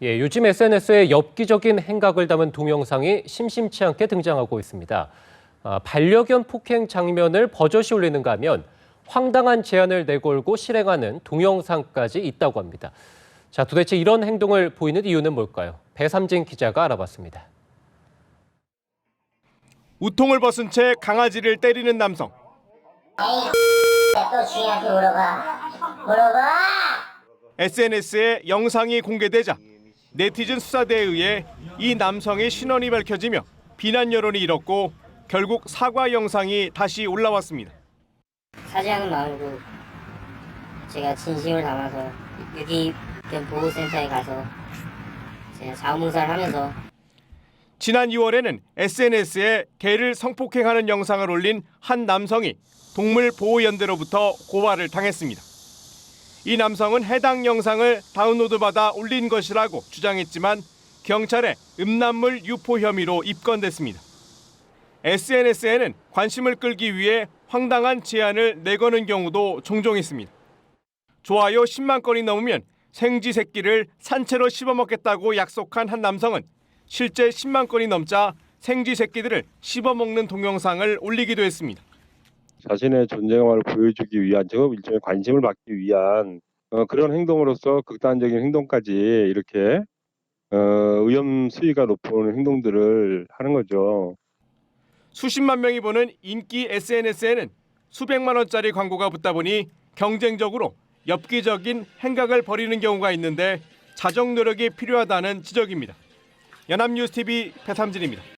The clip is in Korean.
예, 요즘 SNS에 엽기적인 행각을 담은 동영상이 심심치 않게 등장하고 있습니다. 반려견 폭행 장면을 버젓이 올리는가 하면 황당한 제안을 내걸고 실행하는 동영상까지 있다고 합니다. 자, 도대체 이런 행동을 보이는 이유는 뭘까요? 배삼진 기자가 알아봤습니다. 우통을 벗은 채 강아지를 때리는 남성. 또 주인한테 물어봐. SNS에 영상이 공개되자 네티즌 수사대에 의해 이 남성의 신원이 밝혀지며 비난 여론이 일었고 결국 사과 영상이 다시 올라왔습니다. 사죄하는 마음으로 제가 진심을 담아서 유기견 보호센터에 가서 제가 자원봉사를 하면서 지난 2월에는 SNS에 개를 성폭행하는 영상을 올린 한 남성이 동물보호연대로부터 고발을 당했습니다. 이 남성은 해당 영상을 다운로드받아 올린 것이라고 주장했지만 경찰에 음란물 유포 혐의로 입건됐습니다. SNS에는 관심을 끌기 위해 황당한 제안을 내거는 경우도 종종 있습니다. 좋아요 10만 건이 넘으면 생쥐 새끼를 산채로 씹어먹겠다고 약속한 한 남성은 실제 10만 건이 넘자 생쥐 새끼들을 씹어먹는 동영상을 올리기도 했습니다. 자신의 존재감을 보여주기 위한, 즉 일종의 관심을 받기 위한 그런 행동으로서 극단적인 행동까지 이렇게 위험 수위가 높은 행동들을 하는 거죠. 수십만 명이 보는 인기 SNS에는 수백만 원짜리 광고가 붙다 보니 경쟁적으로 엽기적인 행각을 벌이는 경우가 있는데 자정 노력이 필요하다는 지적입니다. 연합뉴스TV 배삼진입니다.